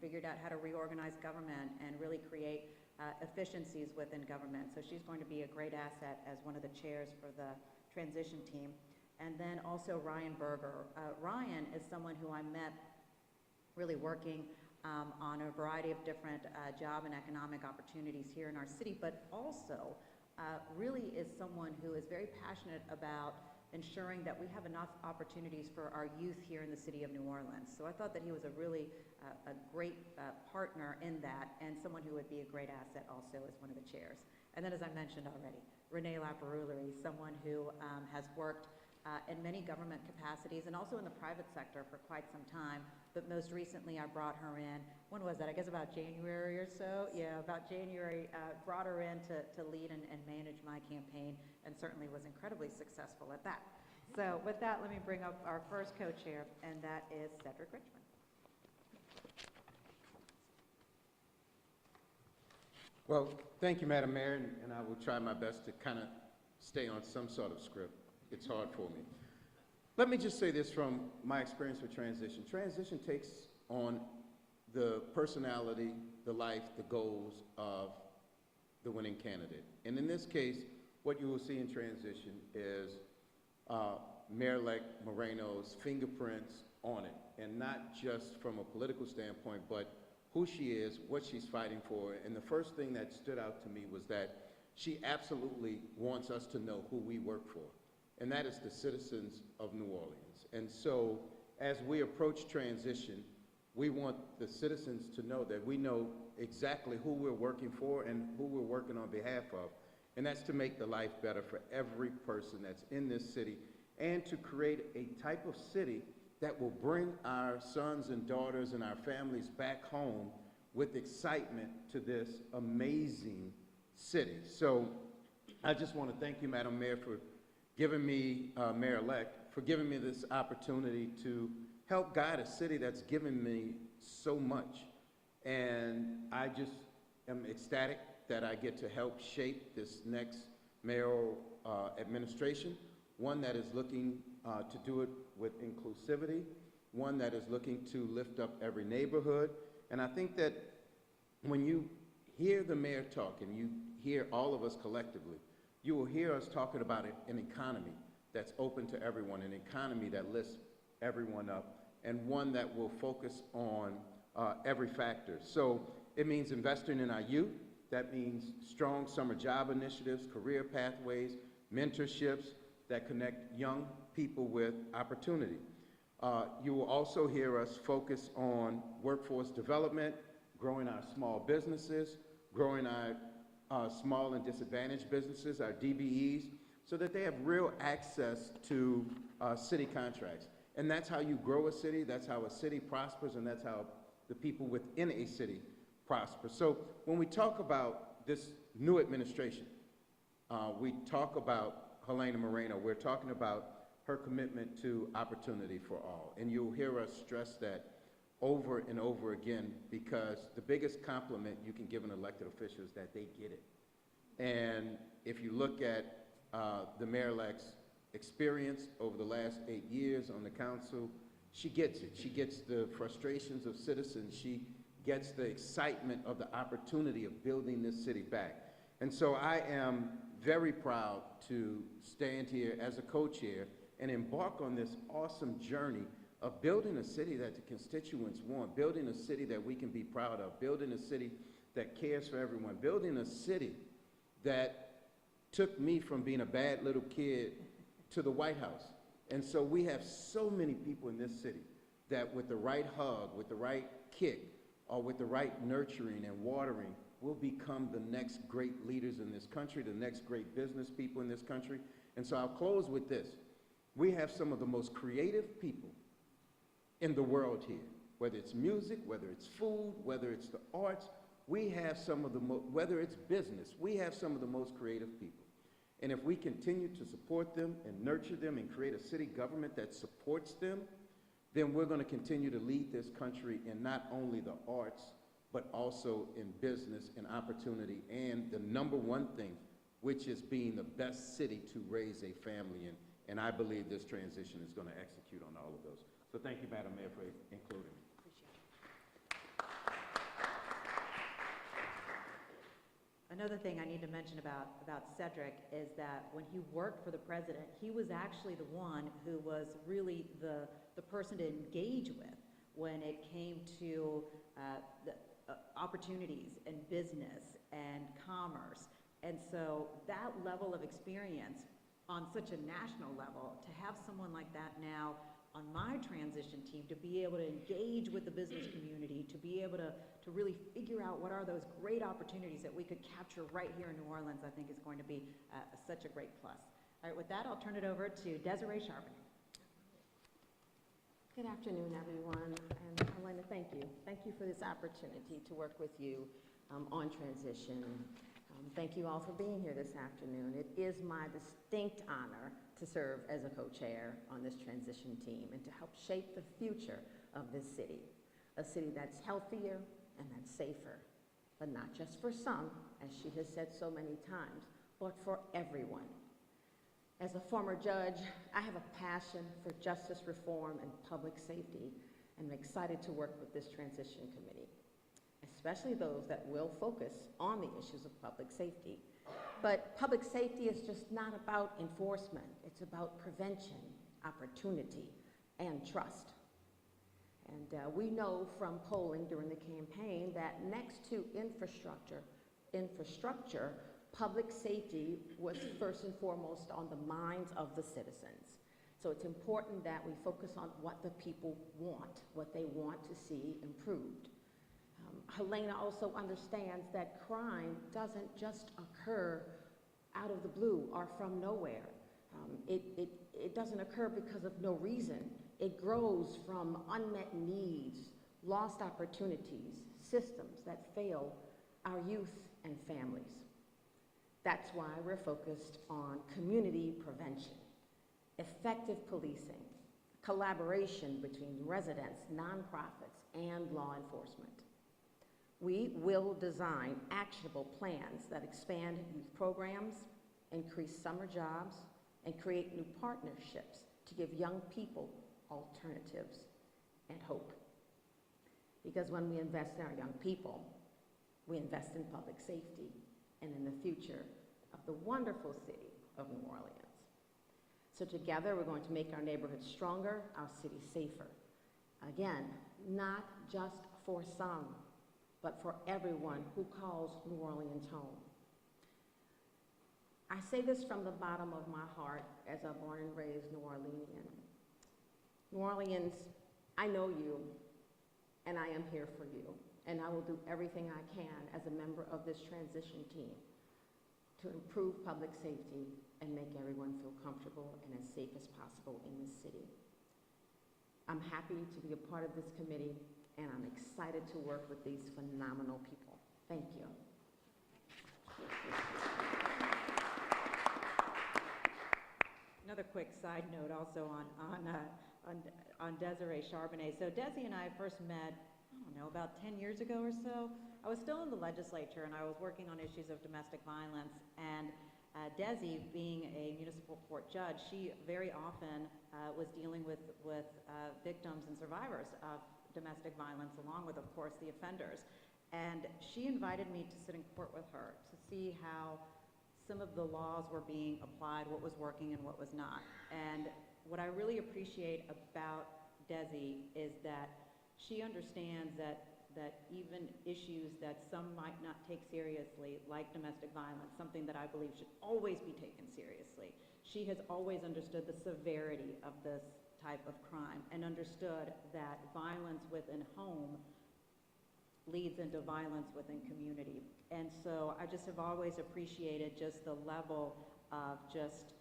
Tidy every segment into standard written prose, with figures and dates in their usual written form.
figured out how to reorganize government and really create efficiencies within government. So she's going to be a great asset as one of the chairs for the transition team. And then also Ryan Berger. Ryan is someone who I met really working on a variety of different job and economic opportunities here in our city, but also really is someone who is very passionate about ensuring that we have enough opportunities for our youth here in the city of New Orleans. So I thought that he was a really a great partner in that, and someone who would be a great asset also as one of the chairs. And then, as I mentioned already, Renee Laperoulari, someone who has worked in many government capacities and also in the private sector for quite some time, but most recently I brought her in, when was that? I guess about January or so? Yeah, about January, brought her in to lead and manage my campaign, and certainly was incredibly successful at that. So with that, let me bring up our first co-chair, and that is Cedric Richmond. Well, thank you, Madam Mayor, and I will try my best to kind of stay on some sort of script. It's hard for me. Let me just say this from my experience with transition. Transition takes on the personality, the life, the goals of the winning candidate. And in this case, what you will see in transition is Mayor-elect Moreno's fingerprints on it, and not just from a political standpoint, but who she is, what she's fighting for. And the first thing that stood out to me was that she absolutely wants us to know who we work for, and that is the citizens of New Orleans. And so as we approach transition, we want the citizens to know that we know exactly who we're working for and who we're working on behalf of. And that's to make the life better for every person that's in this city, and to create a type of city that will bring our sons and daughters and our families back home with excitement to this amazing city. So I just want to thank you, Madam Mayor, for giving me, Mayor-elect, for giving me this opportunity to help guide a city that's given me so much. And I just am ecstatic that I get to help shape this next mayoral administration, one that is looking to do it with inclusivity, one that is looking to lift up every neighborhood. And I think that when you hear the mayor talk, and you hear all of us collectively, you will hear us talking about an economy that's open to everyone, an economy that lifts everyone up, and one that will focus on every factor. So it means investing in our youth. That means strong summer job initiatives, career pathways, mentorships that connect young people with opportunity. You will also hear us focus on workforce development, growing our small businesses, growing our small and disadvantaged businesses, our DBEs, so that they have real access to city contracts. And that's how you grow a city, that's how a city prospers, and that's how the people within a city prosper. So when we talk about this new administration, we talk about Helena Moreno. We're talking about her commitment to opportunity for all. And you'll hear us stress that over and over again, because the biggest compliment you can give an elected official is that they get it. And if you look at the mayor-elect's experience over the last 8 years on the council, she gets it. She gets the frustrations of citizens. She gets the excitement of the opportunity of building this city back. And so I am very proud to stand here as a co-chair and embark on this awesome journey of building a city that the constituents want, building a city that we can be proud of, building a city that cares for everyone, building a city that took me from being a bad little kid to the White House. And so we have so many people in this city that with the right hug, with the right kick, or with the right nurturing and watering, will become the next great leaders in this country, the next great business people in this country. And so I'll close with this. We have some of the most creative people in the world here, whether it's music, whether it's food, whether it's the arts. We have some of the whether it's business, we have some of the most creative people. And if we continue to support them and nurture them and create a city government that supports them, then we're going to continue to lead this country in not only the arts, but also in business and opportunity, and the number one thing, which is being the best city to raise a family in. And I believe this transition is going to execute on all of those. So thank you, Madam Mayor, for including me. Appreciate it. Another thing I need to mention about Cedric is that when he worked for the president, he was actually the one who was really the person to engage with when it came to the opportunities in business and commerce. And so that level of experience on such a national level, to have someone like that now on my transition team, to be able to engage with the business community, to be able to really figure out what are those great opportunities that we could capture right here in New Orleans, I think is going to be such a great plus. All right, with that, I'll turn it over to Desiree Charbonnet. Good afternoon, everyone, and Helena, thank you. Thank you for this opportunity to work with you on transition. Thank you all for being here this afternoon. It is my distinct honor to serve as a co-chair on this transition team and to help shape the future of this city, a city that's healthier and that's safer, but not just for some, as she has said so many times, but for everyone. As a former judge, I have a passion for justice reform and public safety, and I'm excited to work with this transition committee, especially those that will focus on the issues of public safety. But public safety is just not about enforcement. It's about prevention, opportunity, and trust. And we know from polling during the campaign that next to infrastructure, public safety was first and foremost on the minds of the citizens. So it's important that we focus on what the people want, what they want to see improved. Helena also understands that crime doesn't just occur out of the blue or from nowhere. It doesn't occur because of no reason. It grows from unmet needs, lost opportunities, systems that fail our youth and families. That's why we're focused on community prevention, effective policing, collaboration between residents, nonprofits, and law enforcement. We will design actionable plans that expand youth programs, increase summer jobs, and create new partnerships to give young people alternatives and hope. Because when we invest in our young people, we invest in public safety and in the future of the wonderful city of New Orleans. So together, we're going to make our neighborhoods stronger, our city safer. Again, not just for some, but for everyone who calls New Orleans home. I say this from the bottom of my heart as a born and raised New Orleanian. New Orleans, I know you, and I am here for you, and I will do everything I can as a member of this transition team to improve public safety and make everyone feel comfortable and as safe as possible in this city. I'm happy to be a part of this committee, and I'm excited to work with these phenomenal people. Thank you. Another quick side note also on Desiree Charbonnet. So Desi and I first met, I don't know, about 10 years ago or so. I was still in the legislature and I was working on issues of domestic violence, and Desi, being a municipal court judge, she very often was dealing with victims and survivors of domestic violence, along with, of course, the offenders. And she invited me to sit in court with her to see how some of the laws were being applied, what was working and what was not. And what I really appreciate about Desi is that she understands that even issues that some might not take seriously, like domestic violence, something that I believe should always be taken seriously, she has always understood the severity of this type of crime and understood that violence within home leads into violence within community. And so I just have always appreciated just the level of just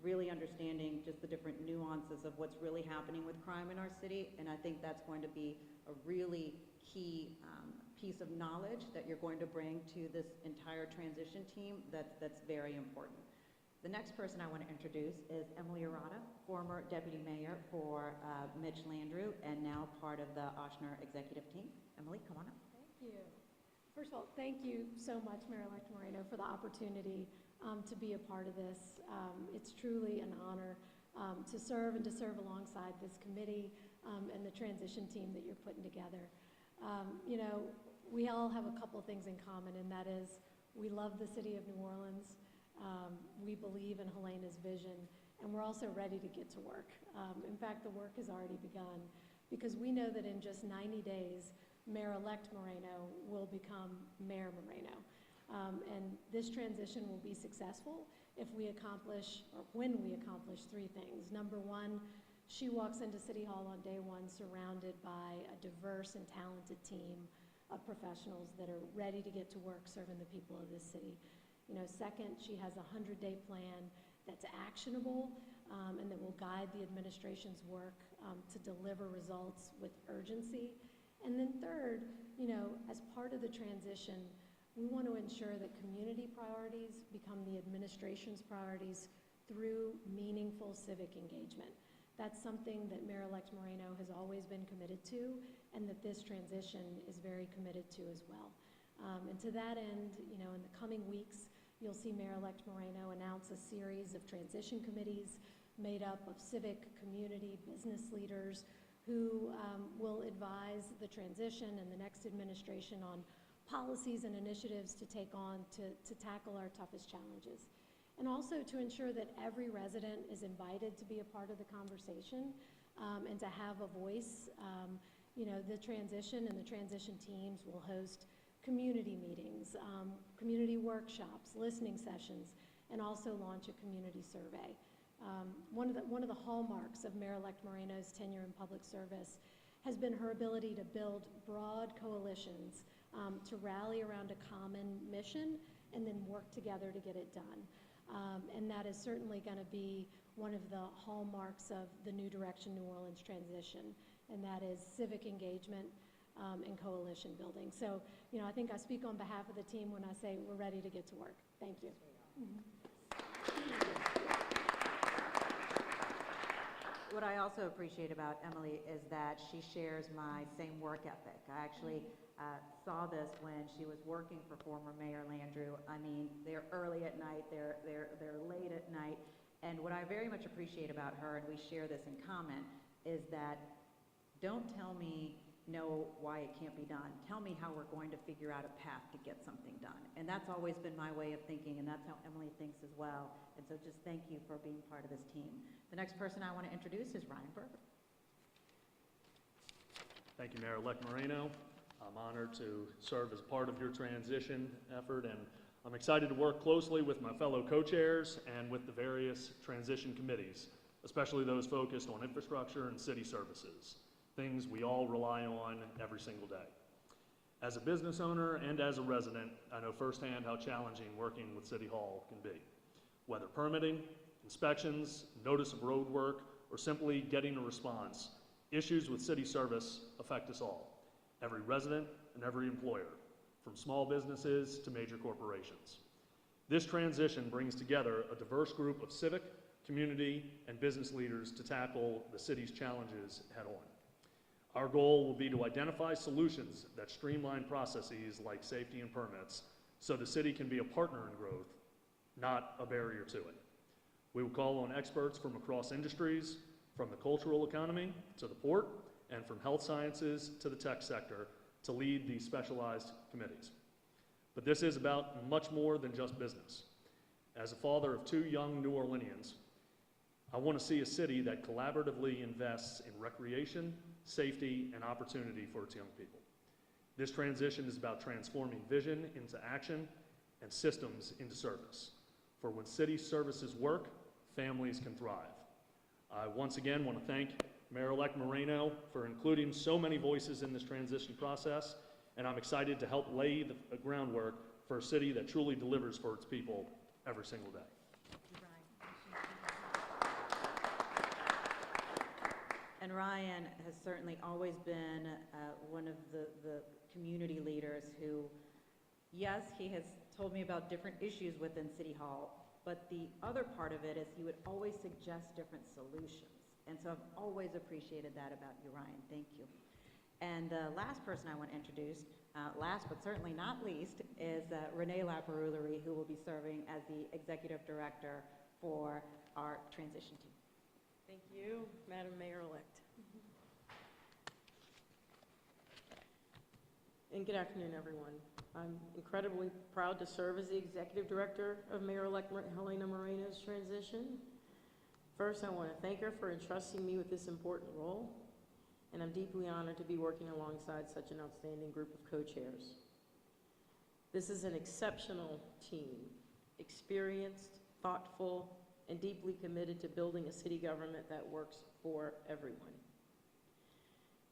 really understanding just the different nuances of what's really happening with crime in our city. And I think that's going to be a really key piece of knowledge that you're going to bring to this entire transition team that's very important. The next person I want to introduce is Emily Arata, former deputy mayor for Mitch Landrieu and now part of the Ochsner executive team. Emily, come on up. Thank you. First of all, thank you so much, Mayor-elect Moreno, for the opportunity to be a part of this. It's truly an honor to serve alongside this committee and the transition team that you're putting together. You know, we all have a couple things in common, and that is we love the city of New Orleans. We believe in Helena's vision, and we're also ready to get to work. In fact, the work has already begun because we know that in just 90 days, Mayor-elect Moreno will become Mayor Moreno. And this transition will be successful if we accomplish, or when we accomplish, three things. Number one, she walks into City Hall on day one surrounded by a diverse and talented team of professionals that are ready to get to work serving the people of this city. You know, second, she has a 100-day plan that's actionable and that will guide the administration's work to deliver results with urgency. And then third, you know, as part of the transition, we want to ensure that community priorities become the administration's priorities through meaningful civic engagement. That's something that Mayor-elect Moreno has always been committed to, and that this transition is very committed to as well. And to that end, you know, in the coming weeks, you'll see Mayor-elect Moreno announce a series of transition committees made up of civic, community, business leaders who will advise the transition and the next administration on policies and initiatives to take on to tackle our toughest challenges. And also to ensure that every resident is invited to be a part of the conversation and to have a voice. You know, the transition and the transition teams will host community meetings, community workshops, listening sessions, and also launch a community survey. One of the hallmarks of Mayor-elect Moreno's tenure in public service has been her ability to build broad coalitions to rally around a common mission and then work together to get it done. And that is certainly going to be one of the hallmarks of the New Direction New Orleans transition, and that is civic engagement and coalition building. So, you know, I think I speak on behalf of the team when I say we're ready to get to work. Thank you. What I also appreciate about Emily is that she shares my same work ethic. I actually saw this when she was working for former Mayor Landrieu. I mean, they're early at night, they're late at night, and what I very much appreciate about her, and we share this in common, is that don't tell me no why it can't be done. Tell me how we're going to figure out a path to get something done. And that's always been my way of thinking, and that's how Emily thinks as well. And so just thank you for being part of this team. The next person I want to introduce is Ryan Berger. Thank you, Mayor-elect Moreno. I'm honored to serve as part of your transition effort, and I'm excited to work closely with my fellow co-chairs and with the various transition committees, especially those focused on infrastructure and city services, things we all rely on every single day. As a business owner and as a resident, I know firsthand how challenging working with City Hall can be. Whether permitting, inspections, notice of road work, or simply getting a response, issues with city service affect us all, every resident and every employer, from small businesses to major corporations. This transition brings together a diverse group of civic, community, and business leaders to tackle the city's challenges head on. Our goal will be to identify solutions that streamline processes like safety and permits so the city can be a partner in growth, not a barrier to it. We will call on experts from across industries, from the cultural economy to the port, and from health sciences to the tech sector to lead these specialized committees. But this is about much more than just business. As a father of 2 young New Orleanians, I want to see a city that collaboratively invests in recreation, safety, and opportunity for its young people. This transition is about transforming vision into action and systems into service. For when city services work, families can thrive. I once again want to thank Mayor-elect Moreno for including so many voices in this transition process, and I'm excited to help lay the groundwork for a city that truly delivers for its people every single day. And Ryan has certainly always been one of the community leaders who, yes, he has told me about different issues within City Hall, but the other part of it is he would always suggest different solutions. And so I've always appreciated that about you, Ryan. Thank you. And the last person I want to introduce, last but certainly not least, is Renee Laperoulerie, who will be serving as the Executive Director for our transition team. Thank you, Madam Mayor-elect. And good afternoon, everyone. I'm incredibly proud to serve as the Executive Director of Mayor-elect Helena Moreno's transition. First, I want to thank her for entrusting me with this important role, and I'm deeply honored to be working alongside such an outstanding group of co-chairs. This is an exceptional team, experienced, thoughtful, and deeply committed to building a city government that works for everyone.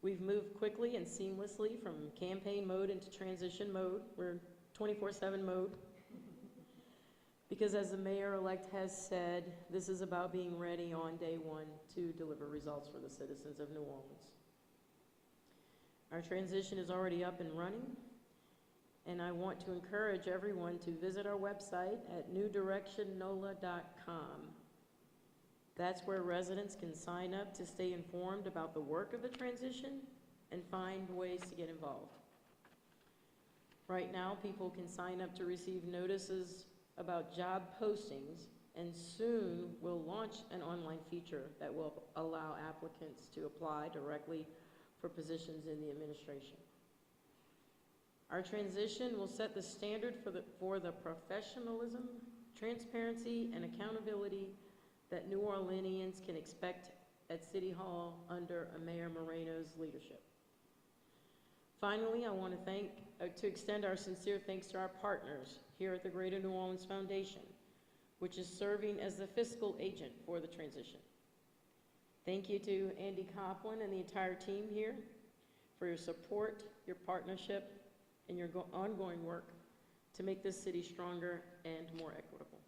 We've moved quickly and seamlessly from campaign mode into transition mode. We're 24/7 mode. Because as the mayor-elect has said, this is about being ready on day one to deliver results for the citizens of New Orleans. Our transition is already up and running, and I want to encourage everyone to visit our website at newdirectionnola.com. That's where residents can sign up to stay informed about the work of the transition and find ways to get involved. Right now, people can sign up to receive notices about job postings, and soon we'll launch an online feature that will allow applicants to apply directly for positions in the administration. Our transition will set the standard for the professionalism, transparency, and accountability that New Orleanians can expect at City Hall under Mayor Moreno's leadership. Finally, I want to extend our sincere thanks to our partners here at the Greater New Orleans Foundation, which is serving as the fiscal agent for the transition. Thank you to Andy Coplin and the entire team here for your support, your partnership, and your ongoing work to make this city stronger and more equitable.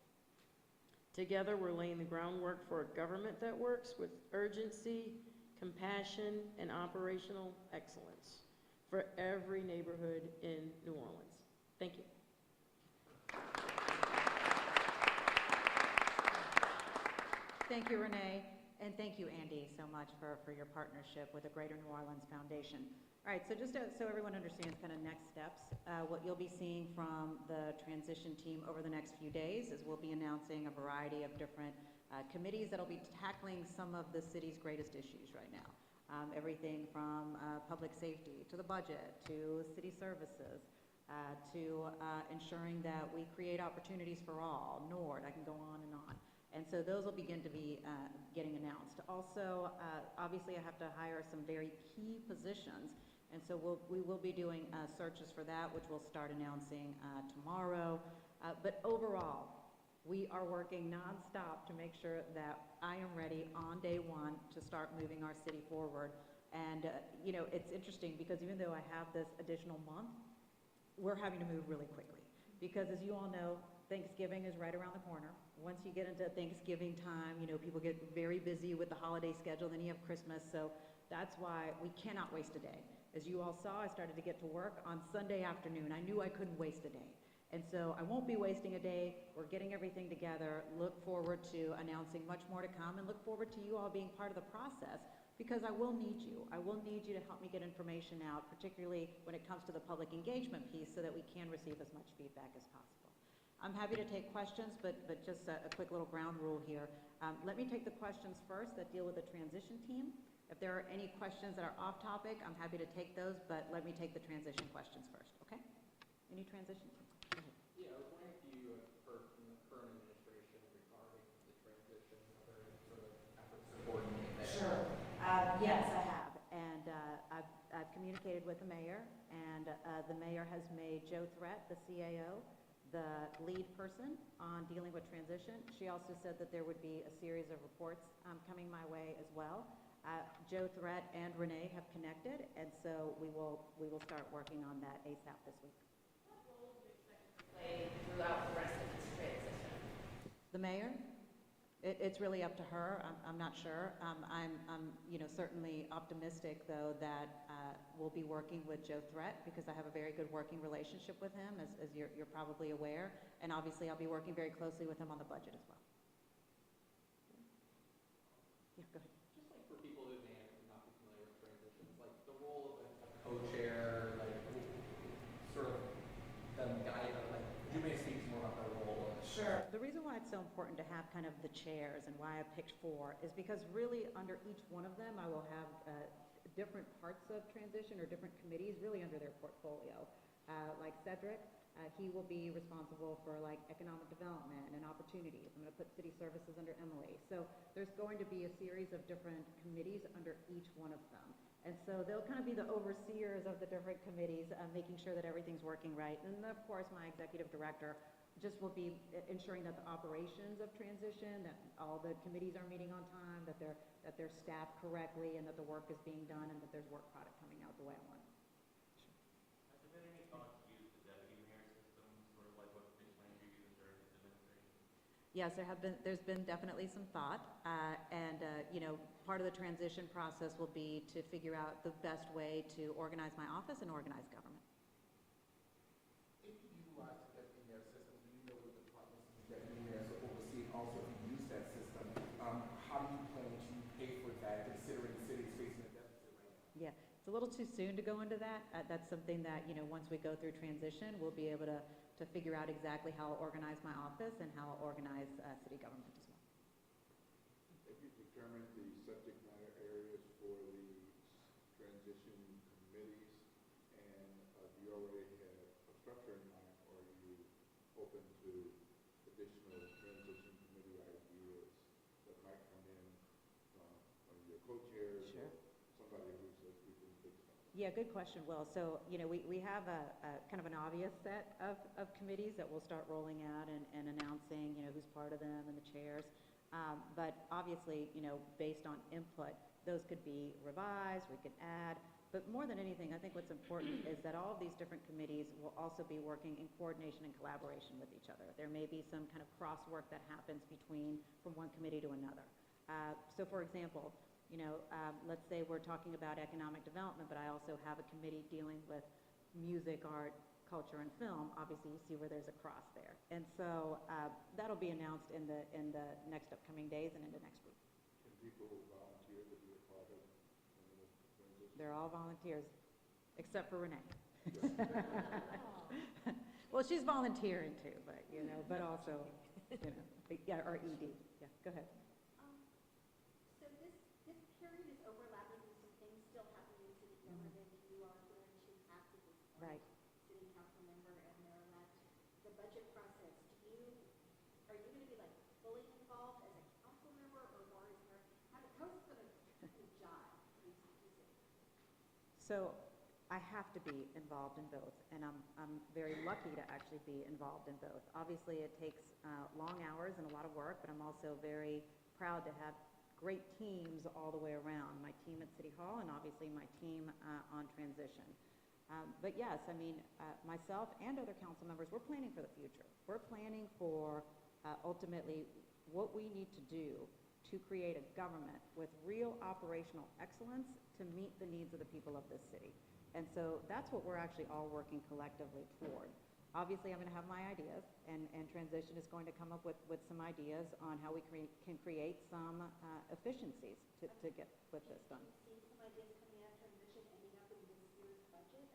Together, we're laying the groundwork for a government that works with urgency, compassion, and operational excellence for every neighborhood in New Orleans. Thank you. Thank you, Renee, and thank you, Andy, so much for your partnership with the Greater New Orleans Foundation. All right, so just so everyone understands kind of next steps, what you'll be seeing from the transition team over the next few days is we'll be announcing a variety of different committees that'll be tackling some of the city's greatest issues right now. Everything from public safety to the budget to city services to ensuring that we create opportunities for all, NORD, I can go on and on. And so those will begin to be getting announced. Also, obviously I have to hire some very key positions, and so we will be doing searches for that, which we'll start announcing tomorrow. But overall, we are working nonstop to make sure that I am ready on day one to start moving our city forward. And you know, it's interesting because even though I have this additional month, we're having to move really quickly. Because as you all know, Thanksgiving is right around the corner. Once you get into Thanksgiving time, you know, people get very busy with the holiday schedule, then you have Christmas, so that's why we cannot waste a day. As you all saw, I started to get to work on Sunday afternoon. I knew I couldn't waste a day. And so I won't be wasting a day. We're getting everything together. Look forward to announcing much more to come, and look forward to you all being part of the process, because I will need you. I will need you to help me get information out, particularly when it comes to the public engagement piece, so that we can receive as much feedback as possible. I'm happy to take questions, but just a quick little ground rule here. Let me take the questions first that deal with the transition team. If there are any questions that are off topic, I'm happy to take those, but let me take the transition questions first, okay? Any transition? Go ahead. Yeah, I was wondering if you have heard from the current administration regarding the transition, are there any sort of efforts to coordinate that? Sure. Yes, I have. And I've communicated with the mayor, and the mayor has made Joe Threat, the CAO, the lead person on dealing with transition. She also said that there would be a series of reports coming my way as well. Joe Threat and Renee have connected, and so we will start working on that ASAP this week. What role do you expect to play throughout the rest of this transition? The mayor? It's really up to her. I'm not sure. I'm certainly optimistic, though, that we'll be working with Joe Threat, because I have a very good working relationship with him, as you're probably aware. And obviously, I'll be working very closely with him on the budget as well. Yeah, go ahead. Just like for people who may not be familiar with transitions, like the role of a co-chair, like sort of them guide, like, you may speak more about their role. Sure. The reason why it's so important to have kind of the chairs and why I picked 4 is because really under each one of them I will have different parts of transition or different committees really under their portfolio. Like Cedric, he will be responsible for like economic development and opportunities. I'm going to put city services under Emily. So there's going to be a series of different committees under each one of them. And so they'll kind of be the overseers of the different committees, making sure that everything's working right. And then, of course, my executive director just will be ensuring that the operations of transition, that all the committees are meeting on time, that they're staffed correctly, and that the work is being done, and that there's work product coming out the way I want. Has there been any thought to use the deputy mayor system, sort of like what Ms. Landry used during his administration? Yes, there's been definitely some thought, you know, part of the transition process will be to figure out the best way to organize my office and organize government. If you utilize the deputy mayor system, do you know what departments the deputy mayor is overseeing? Also, if you use that system, how do you plan to pay for that, considering the city is facing a deficit right now? Yeah, it's a little too soon to go into that. That's something that, you know, once we go through transition, we'll be able to figure out exactly how I'll organize my office and how I'll organize city government as well. Have you determined the subject matter areas for the transition committees? And do you already have a structure in mind, or are you open to additional transition committee ideas that might come in from one of your co-chairs? Sure. Or somebody who says we can fix something? Yeah, good question, Will. So, you know, we have a kind of an obvious set of committees that we'll start rolling out and announcing, you know, who's part of them and the chairs. But obviously, you know, based on input, those could be revised, we could add. But more than anything, I think what's important is that all of these different committees will also be working in coordination and collaboration with each other. There may be some kind of cross-work that happens from one committee to another. So, for example, you know, let's say we're talking about economic development, but I also have a committee dealing with music, art, culture, and film. Obviously, you see where there's a cross there. And so that'll be announced in the next upcoming days and into next week. Can people volunteer to be a part of the transition? They're all volunteers, except for Renee. Well, she's volunteering too, but, you know, but also, you know, yeah, or ED. Yeah, go ahead. So this period is overlapping with some things still happening in city government. You are going to have to appoint Right. city council member and mayor-elect. The budget process, are you going to be like fully involved as a council member, or more is there, how is it going to jive, these things? So I have to be involved in both, and I'm very lucky to actually be involved in both. Obviously, it takes long hours and a lot of work, but I'm also very proud to have great teams all the way around. My team at City Hall, and obviously my team on transition. But yes, I mean, myself and other council members, we're planning for the future. We're planning for ultimately what we need to do to create a government with real operational excellence to meet the needs of the people of this city. And so that's what we're actually all working collectively toward. Obviously, I'm going to have my ideas, and transition is going to come up with some ideas on how we can create some efficiencies to get with this done. Have you seen some ideas coming out of transition ending up in this year's budget?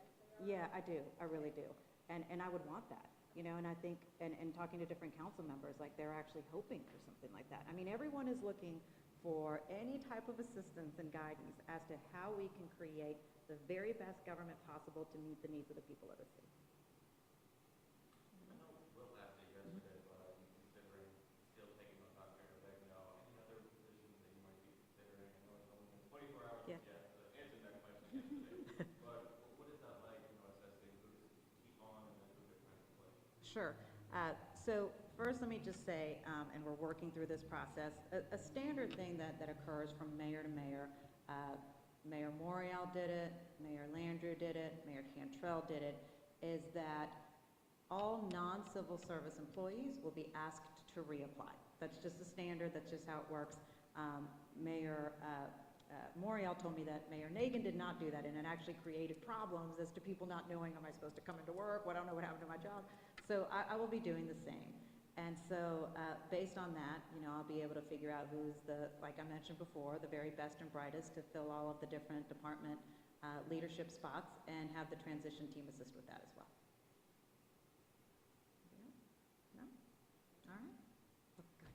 Yeah, I do. I really do. And I would want that, you know, and I think, and talking to different council members, like they're actually hoping for something like that. I mean, everyone is looking for any type of assistance and guidance as to how we can create the very best government possible to meet the needs of the people of the city. I know Will asked you yesterday, but you considering still taking on Dr. Begnell, any other positions that you might be considering? I know it's only been 24 hours Yeah. yet to answer that question yesterday, but what is that like, you know, assessing who to keep on and then who to kind of play? Sure. So first, let me just say, and we're working through this process, a standard thing that occurs from mayor to mayor, Mayor Moreno did it, Mayor Landrieu did it, Mayor Cantrell did it, is that all non-civil service employees will be asked to reapply. That's just the standard, that's just how it works. Mayor Moreno told me that Mayor Nagin did not do that, and it actually created problems as to people not knowing, am I supposed to come into work? Well, I don't know what happened to my job. So I will be doing the same. And so based on that, you know, I'll be able to figure out who's the, like I mentioned before, the very best and brightest to fill all of the different department leadership spots, and have the transition team assist with that as well. No? All right. Okay.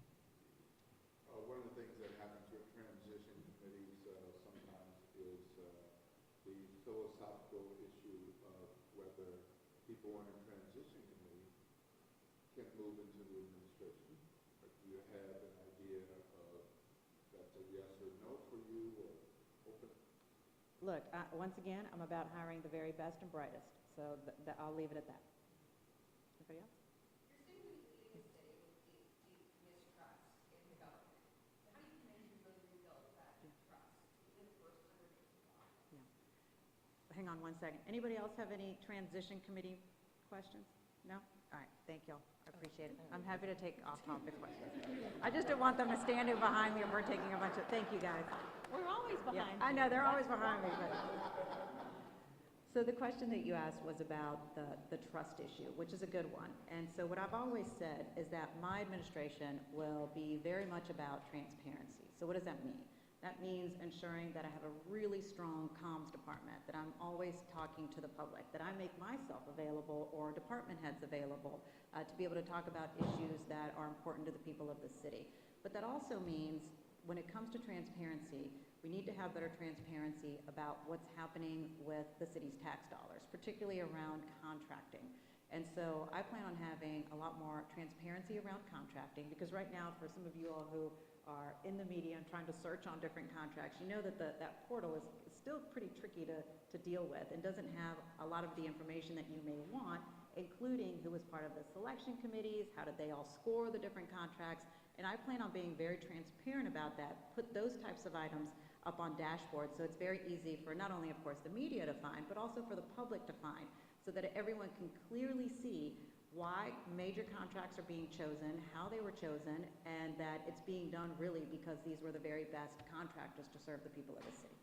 One of the things that happens with transition committees sometimes is people on a transition committee can move into the administration? Or do you have an idea of that's a yes or no for you, or open? Look, once again, I'm about hiring the very best and brightest, so I'll leave it at that. Anybody else? You're soon to be leading a city with deep mistrust in the government. So how do you plan to really rebuild that trust in the first 100 days of office? Hang on one second. Anybody else have any transition committee questions? No? All right, thank you. I appreciate it. I'm happy to take off-topic questions. I just don't want them to stand in behind me and we're taking a bunch of, thank you, guys. We're always Yeah, behind. I know, they're always behind me, but. So the question that you asked was about the trust issue, which is a good one. And so what I've always said is that my administration will be very much about transparency. So what does that mean? That means ensuring that I have a really strong comms department, that I'm always talking to the public, that I make myself available or department heads available to be able to talk about issues that are important to the people of the city. But that also means when it comes to transparency, we need to have better transparency about what's happening with the city's tax dollars, particularly around contracting. And so I plan on having a lot more transparency around contracting, because right now, for some of you all who are in the media and trying to search on different contracts, you know that that portal is still pretty tricky to deal with and doesn't have a lot of the information that you may want, including who was part of the selection committees, how did they all score the different contracts, and I plan on being very transparent about that, put those types of items up on dashboards so it's very easy for not only, of course, the media to find, but also for the public to find, so that everyone can clearly see why major contracts are being chosen, how they were chosen, and that it's being done really because these were the very best contractors to serve the people of the city.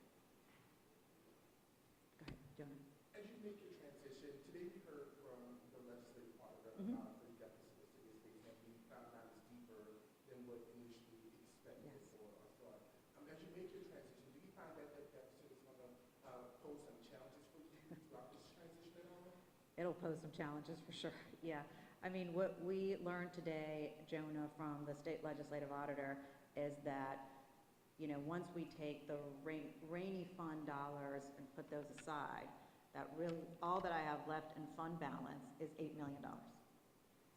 Go ahead, Jonah. As you make your transition, today we heard from the legislative auditor Mhm. about the deficit the city is facing, and we found out it's deeper than what initially expected Yes. or thought. As you make your transition, do you find that that deficit is going to pose some challenges for you throughout this transition at all? It'll pose some challenges for sure, yeah. I mean, what we learned today, Jonah, from the state legislative auditor is that, you know, once we take the rainy fund dollars and put those aside, that really, all that I have left in fund balance is $8 million.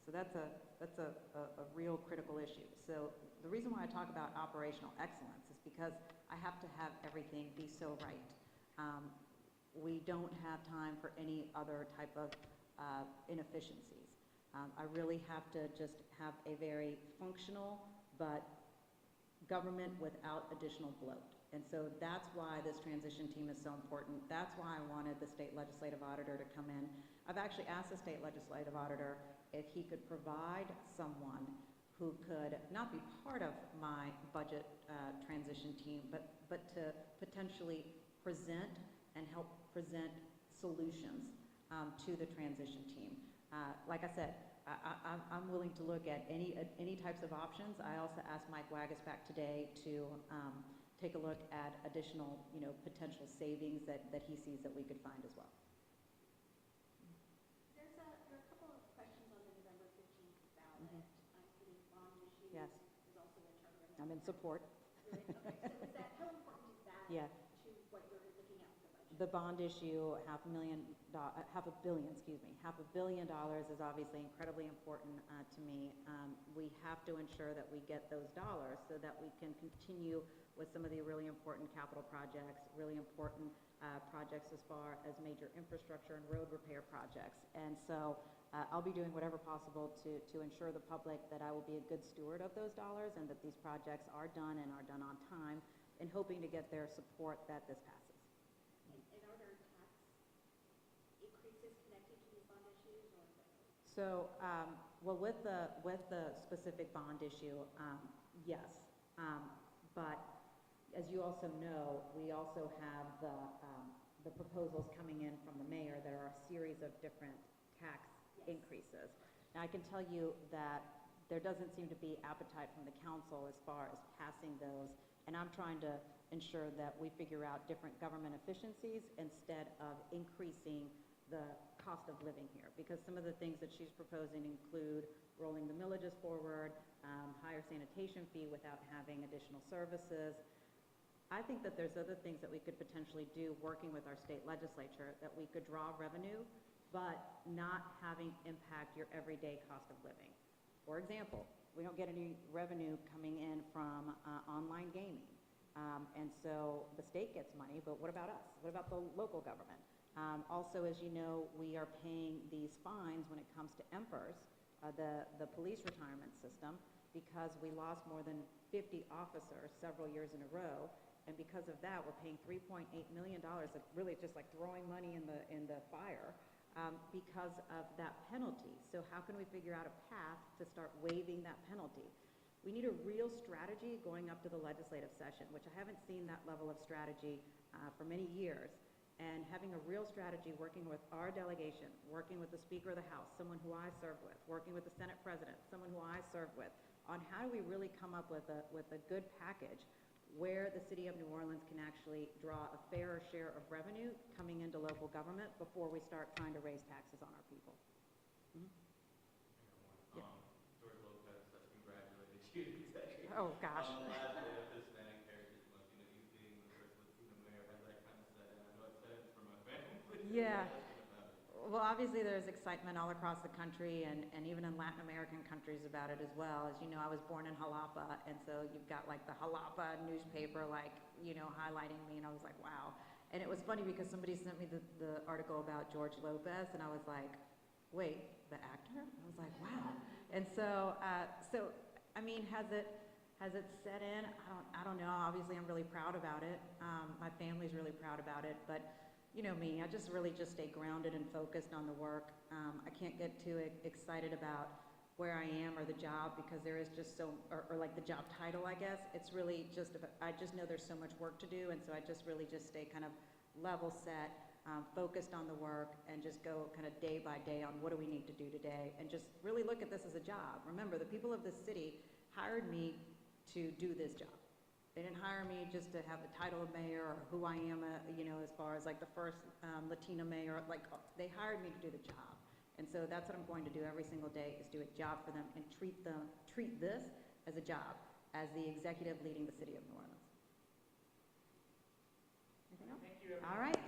So that's a real critical issue. So the reason why I talk about operational excellence is because I have to have everything be so right. We don't have time for any other type of inefficiencies. I really have to just have a very functional but government without additional bloat. And so that's why this transition team is so important. That's why I wanted the state legislative auditor to come in. I've actually asked the state legislative auditor if he could provide someone who could not be part of my budget transition team, but to potentially present and help present solutions to the transition team. Like I said, I'm willing to look at any types of options. I also asked Mike Wagas back today to take a look at additional, potential savings that he sees that we could find as well. There are a couple of questions on the November 15th ballot. The bond issue Yes. is also a charter amendment. I'm in support. Really? Okay, so is that, how important is that Yeah. to what you're looking at for the budget? The bond issue, $500 million, $500 million is obviously incredibly important to me. We have to ensure that we get those dollars so that we can continue with some of the really important capital projects, really important projects as far as major infrastructure and road repair projects. And so I'll be doing whatever possible to ensure the public that I will be a good steward of those dollars and that these projects are done and are done on time, and hoping to get their support that this passes. And are there tax increases connected to these bond issues or no? So, well, with the specific bond issue, yes. But as you also know, we also have the proposals coming in from the mayor. There are a series of different tax increases. Now, I can tell you that there doesn't seem to be appetite from the council as far as passing those, and I'm trying to ensure that we figure out different government efficiencies instead of increasing the cost of living here, because some of the things that she's proposing include rolling the millages forward, higher sanitation fee without having additional services. I think that there's other things that we could potentially do working with our state legislature, that we could draw revenue but not having impact your everyday cost of living. For example, we don't get any revenue coming in from online gaming. And so the state gets money, but what about us? What about the local government? Also, as you know, we are paying these fines when it comes to EMPERS, the police retirement system, because we lost more than 50 officers several years in a row. And because of that, we're paying $3.8 million, of really just like throwing money in the fire because of that penalty. So how can we figure out a path to start waiving that penalty? We need a real strategy going up to the legislative session, which I haven't seen that level of strategy for many years. And having a real strategy, working with our delegation, working with the Speaker of the House, someone who I serve with, working with the Senate President, someone who I serve with, on how do we really come up with a good package where the city of New Orleans can actually draw a fairer share of revenue coming into local government before we start trying to raise taxes on our people. Yeah. George Lopez has congratulated you, executive. Oh, gosh. On the last day of Hispanic Heritage Month, you being the first Latino mayor, has that kind of set in? I know it set in for my family. Yeah. Well, obviously there's excitement all across the country and even in Latin American countries about it as well. As you know, I was born in Jalapa, and so you've got like the Jalapa newspaper highlighting me, and I was like, wow. And it was funny because somebody sent me the article about George Lopez, and I was like, wait, the actor? I was like, wow. And so, I mean, has it set in? I don't know. Obviously, I'm really proud about it. My family's really proud about it, but you know me, I just really stay grounded and focused on the work. I can't get too excited about where I am or the job because there is just or like the job title, I guess. It's really just about, I just know there's so much work to do, and so I just really stay kind of level set, focused on the work, and just go kind of day by day on what do we need to do today, and just really look at this as a job. Remember, the people of this city hired me to do this job. They didn't hire me just to have the title of mayor or who I am, as far as like the first Latina mayor. Like they hired me to do the job, and so that's what I'm going to do every single day: is do a job for them and treat this as a job, as the executive leading the city of New Orleans. Anything else? Thank you, everyone. All right.